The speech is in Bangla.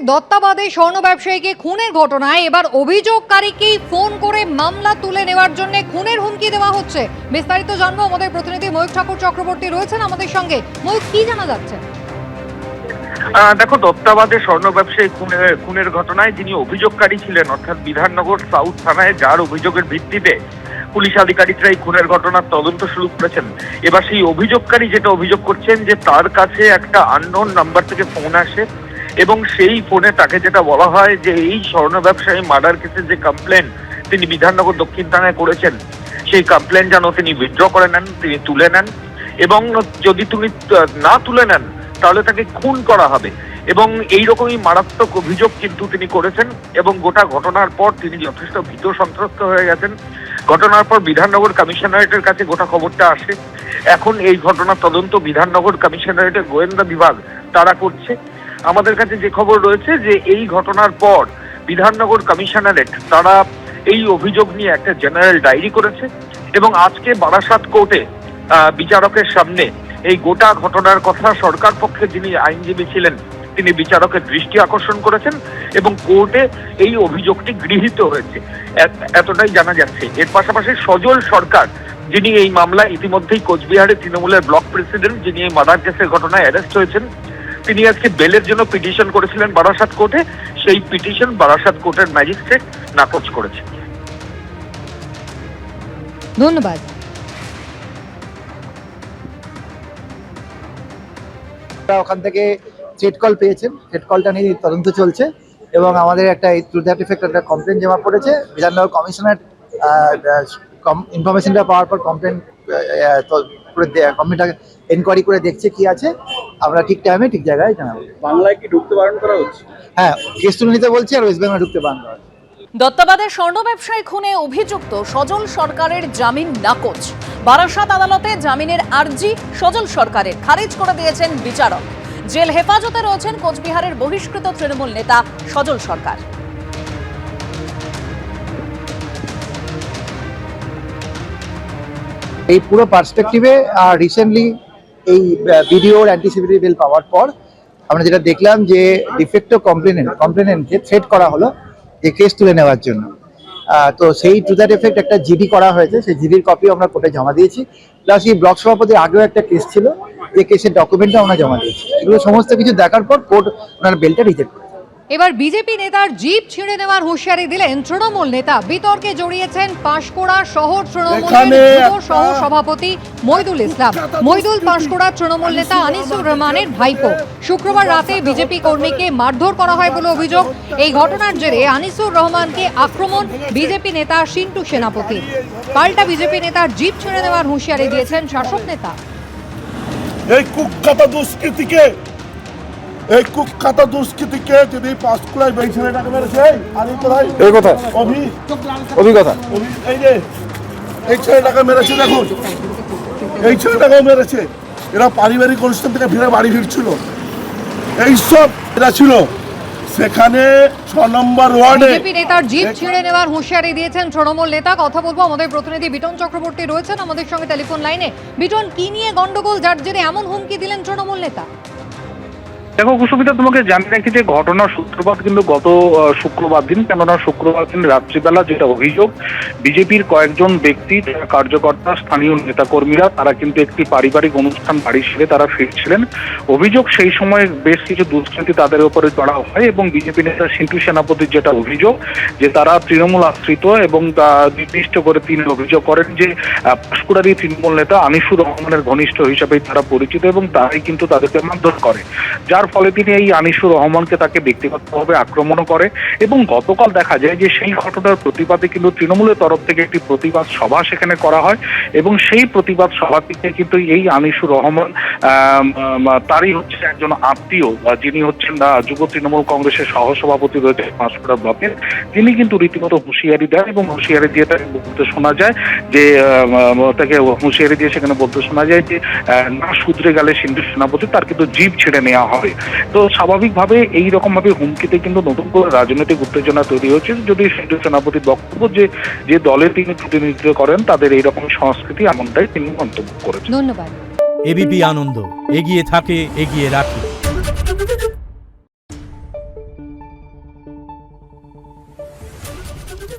দত্তাবাদে স্বর্ণ ব্যবসায়ীকে খুনের ঘটনায় এবার অভিযোগকারীকেই ফোন করে মামলা তুলে নেওয়ার জন্য খুনের হুমকি দেওয়া হচ্ছে। বিস্তারিত জানবো, আমাদের প্রতিনিধি ময়ূক ঠাকুর চক্রবর্তী রয়েছেন আমাদের সঙ্গে। ময়ূক, কি জানা যাচ্ছে? দেখো, দত্তাবাদে স্বর্ণ ব্যবসায়ী খুনের ঘটনায় যিনি অভিযোগকারী ছিলেন, অর্থাৎ বিধাননগর সাউথ থানায় যার অভিযোগের ভিত্তিতে পুলিশ আধিকারিকরা এই খুনের ঘটনার তদন্ত শুরু করেছেন। এবার সেই অভিযোগকারী যেটা অভিযোগ করছেন যে তার কাছে একটা আননোন নাম্বার থেকে ফোন আসে এবং সেই ফোনে তাকে যেটা বলা হয় যে এই স্বর্ণ ব্যবসায়ী মার্ডার কেসের যে কমপ্লেন তিনি বিধাননগর দক্ষিণ থানায় করেছেন, সেই কমপ্লেন যেন তিনি উইথড্র করে নেন, তিনি তুলে নেন, এবং যদি তুমি না তুলে নেন তাহলে তাকে খুন করা হবে। এবং এইরকমই মারাত্মক অভিযোগ কিন্তু তিনি করেছেন। এবং গোটা ঘটনার পর তিনি যথেষ্ট ভীত সন্ত্রস্ত হয়ে গেছেন। ঘটনার পর বিধাননগর কমিশনারেটের কাছে গোটা খবরটা আসে। এখন এই ঘটনার তদন্ত বিধাননগর কমিশনারেটের গোয়েন্দা বিভাগ তারা করছে। আমাদের কাছে যে খবর রয়েছে যে এই ঘটনার পর বিধাননগর কমিশনারেট তারা এই অভিযোগ নিয়ে একটা জেনারেল ডায়েরি করেছে এবং আজকে বারাসাত কোর্টে বিচারকের সামনে এই গোটা ঘটনার কথা সরকার পক্ষে যিনি আইনজীবী ছিলেন তিনি বিচারকের দৃষ্টি আকর্ষণ করেছেন এবং কোর্টে এই অভিযোগটি গৃহীত হয়েছে, এতটাই জানা যাচ্ছে। এর পাশাপাশি সজল সরকার, যিনি এই মামলায় ইতিমধ্যেই কোচবিহারের তৃণমূলের ব্লক প্রেসিডেন্ট, যিনি এই মার্ডার কেসের ঘটনায় অ্যারেস্ট হয়েছেন, তিনি আজকে বেলের জন্য পিটিশন করেছিলেন বারাসাত কোর্টে। সেই পিটিশন বারাসাত কোর্টের ম্যাজিস্ট্রেট নাকচ করেছেন। ধন্যবাদ। ওখান থেকে থ্রেট কল পেয়েছেন, থ্রেট কলটা নিয়ে তদন্ত চলছে এবং আমাদের একটা টু দ্যাট ইফেক্ট একটা কমপ্লেন জমা পড়েছে। বিধাননগর কমিশনার ইনফরমেশনটা পাওয়ার পর কমপ্লেন কমপ্লেনটা এনকোয়ারি করে দেখছে কি আছে, আমরা ঠিক টাইমে ঠিক জায়গায় জানাবো। বাংলায় কি ঢুকতে বারণ করা হচ্ছে? হ্যাঁ, কেস তুলে নিতে বলছি আর ওয়েস্ট বেঙ্গলে ঢুকতে বারণ করা হচ্ছে। দত্তাবাদের স্বর্ণ ব্যবসায়ী খুনে অভিযুক্ত সজল সরকারের জামিন নাকচ। বারাসাত আদালতে জামিনের আর্জি সজল সরকারের খারিজ করে দিয়েছেন বিচারক। জেল হেফাজতে রয়েছেন কোচবিহারের বহিষ্কৃত তৃণমূল নেতা সজল সরকার। এই পুরো পার্সপেক্টিভে রিসেন্টলি এই ভিডিওর অ্যান্টিসিপেটরি বেল পাওয়ার পর আমরা যেটা দেখলাম যে ডিফেক্টিভ কমপ্লেনেন্টকে থ্রেট করা হলো যে কেস তুলে নেওয়ার জন্য। তো সেই টু দ্যাট এফেক্ট একটা জিডি করা হয়েছে, সেই জিডির কপি আমরা কোর্টে জমা দিয়েছি। প্লাস এই ব্লক সভাপতির আগেও একটা কেস ছিল, যে কেসের ডকুমেন্টটা আমরা জমা দিয়েছি। এগুলো সমস্ত কিছু দেখার পর কোর্ট ওনার বেলটা রিজেক্ট করেছে। এবার বিজেপি নেতার জিপ ছিঁড়ে নেওয়ার হুঁশিয়ারি দিলেন তৃণমূল নেতা। বিতর্কে জড়িয়েছেন পাঁশকুড়া শহর তৃণমূলের সহ সভাপতি মইদুল ইসলাম। মইদুল পাঁশকুড়ার তৃণমূল নেতা আনিসুর রহমানের ভাইপো। শুক্রবার রাতে বিজেপি কর্মীকে মারধর করা হয় বলে অভিযোগ। এই ঘটনার জেরে আনিসুর রহমানকে আক্রমণ বিজেপি নেতা সিন্টু সেনাপতি। পাল্টা বিজেপি নেতার জিপ ছিঁড়ে নেওয়ার হুঁশিয়ারি দিয়েছেন শাসক নেতা। এই কুখ্যাত দুষ্কৃতিকে যদি পাঁশকুড়ায় এই ছেলেটাকে মেরেছে, আমি কোথায় এই কথা অভিজ্ঞতা এই ছেলেটাকে মেরেছে, দেখুন এই ছেলেটাকেও মেরেছে। এরা পারিবারিক অনুষ্ঠান থেকে ফিরে বাড়ি ফিরছিল, এইসব এরা ছিল সেখানে 6 নম্বর ওয়ার্ডে। বিজেপি নেতার জিপ ছিঁড়ে নেওয়ার হুঁশিয়ারি দিয়েছেন তৃণমূল নেতা। কথা বলবো, আমাদের প্রতিনিধি বিটন চক্রবর্তী রয়েছেন আমাদের সঙ্গে টেলিফোন লাইনে। বিটন, কি নিয়ে গন্ডগোল যার জেরে এমন হুমকি দিলেন তৃণমূল নেতা? দেখো কুসুমিতা, তোমাকে জানিয়ে রাখি যে ঘটনার সূত্রপাত কিন্তু গত শুক্রবার দিন। কেননা শুক্রবার দিন রাত্রিবেলা যেটা অভিযোগ, বিজেপির কয়েকজন ব্যক্তি, কার্যকর্তা, স্থানীয় নেতাকর্মীরা তারা কিন্তু একটি পারিবারিক অনুষ্ঠান বাড়ি সেরে তারা ফিরছিলেন। অভিযোগ সেই সময় বেশ কিছু দুষ্কৃতী তাদের উপরে চড়াও হয় এবং বিজেপি নেতা সিন্টু সেনাপতির যেটা অভিযোগ যে তারা তৃণমূল আশ্রিত এবং নির্দিষ্ট করে তিনি অভিযোগ করেন যে পাঁশকুড়ারই তৃণমূল নেতা আনিসুর রহমানের ঘনিষ্ঠ হিসাবেই তারা পরিচিত এবং তারাই কিন্তু তাদেরকে মারধর করে, যার ফলে তিনি এই আনিসুর রহমানকে তাকে ব্যক্তিগতভাবে আক্রমণ করে। এবং গতকাল দেখা যায় যে সেই ঘটনার প্রতিবাদে কিন্তু তৃণমূলের তরফ থেকে একটি প্রতিবাদ সভা সেখানে করা হয় এবং সেই প্রতিবাদ সভা থেকে কিন্তু এই আনিসুর রহমান তারই হচ্ছে একজন আত্মীয়, যিনি হচ্ছেন যুব তৃণমূল কংগ্রেসের সহসভাপতি রয়েছে পাঁশকুড়া ব্লকের, তিনি কিন্তু রীতিমতো হুঁশিয়ারি দেন এবং হুঁশিয়ারি দিয়ে তাকে বলতে শোনা যায় যে সেখানে বলতে শোনা যায় যে না শুধরে গেলে সিন্টু সেনাপতি তার কিন্তু জিভ ছেড়ে নেওয়া হবে। তো স্বাভাবিকভাবে এইরকম ভাবে হুমকিতে কিন্তু নতুন করে রাজনৈতিক উত্তেজনা তৈরি হয়েছে। যদি সিন্টু সেনাপতির বক্তব্য যে দলের তিনি প্রতিনিধিত্ব করেন তাদের এইরকম সংস্কৃতি, এমনটাই তিনি মন্তব্য করেছেন। ধন্যবাদ। এবিপি আনন্দ, এগিয়ে থাকে, এগিয়ে রাখে। ঢুকে